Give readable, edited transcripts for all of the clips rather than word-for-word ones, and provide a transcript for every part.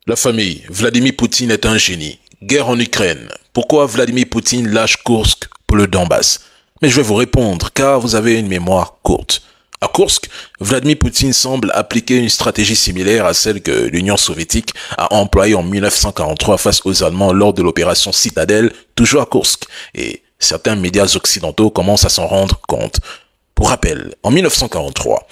La famille, Vladimir Poutine est un génie. Guerre en Ukraine. Pourquoi Vladimir Poutine lâche Kursk pour le Donbass? Mais je vais vous répondre, car vous avez une mémoire courte. À Kursk, Vladimir Poutine semble appliquer une stratégie similaire à celle que l'Union soviétique a employée en 1943 face aux Allemands lors de l'opération Citadelle, toujours à Kursk. Et certains médias occidentaux commencent à s'en rendre compte. Pour rappel, en 1943,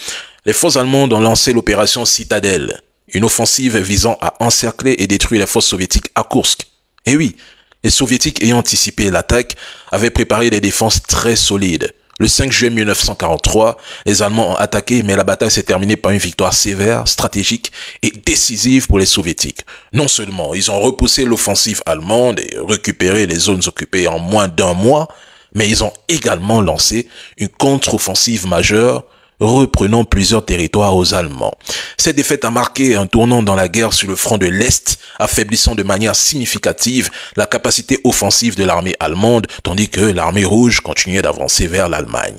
les forces allemandes ont lancé l'opération Citadelle, une offensive visant à encercler et détruire les forces soviétiques à Kursk. Et oui, les soviétiques ayant anticipé l'attaque avaient préparé des défenses très solides. Le 5 juillet 1943, les Allemands ont attaqué, mais la bataille s'est terminée par une victoire sévère, stratégique et décisive pour les soviétiques. Non seulement ils ont repoussé l'offensive allemande et récupéré les zones occupées en moins d'un mois, mais ils ont également lancé une contre-offensive majeure, reprenant plusieurs territoires aux Allemands. Cette défaite a marqué un tournant dans la guerre sur le front de l'Est, affaiblissant de manière significative la capacité offensive de l'armée allemande, tandis que l'armée rouge continuait d'avancer vers l'Allemagne.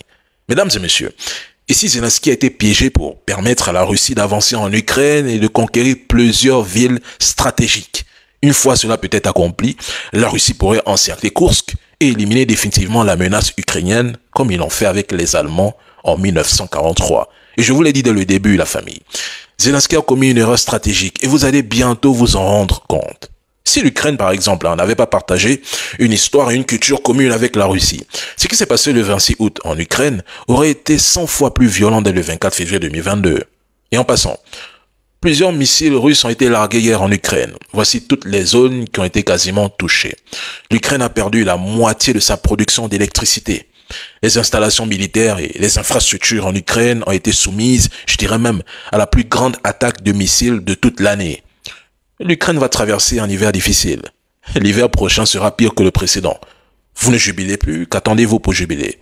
Mesdames et messieurs, ici Zelensky a été piégé pour permettre à la Russie d'avancer en Ukraine et de conquérir plusieurs villes stratégiques. Une fois cela peut être accompli, la Russie pourrait encercler Kursk et éliminer définitivement la menace ukrainienne, comme ils l'ont fait avec les Allemands en 1943. Et je vous l'ai dit dès le début, la famille. Zelensky a commis une erreur stratégique et vous allez bientôt vous en rendre compte. Si l'Ukraine, par exemple, n'avait pas partagé une histoire et une culture commune avec la Russie, ce qui s'est passé le 26 août en Ukraine aurait été 100 fois plus violent dès le 24 février 2022. Et en passant, plusieurs missiles russes ont été largués hier en Ukraine. Voici toutes les zones qui ont été quasiment touchées. L'Ukraine a perdu la moitié de sa production d'électricité. Les installations militaires et les infrastructures en Ukraine ont été soumises, je dirais même, à la plus grande attaque de missiles de toute l'année. L'Ukraine va traverser un hiver difficile. L'hiver prochain sera pire que le précédent. Vous ne jubilez plus, qu'attendez-vous pour jubiler?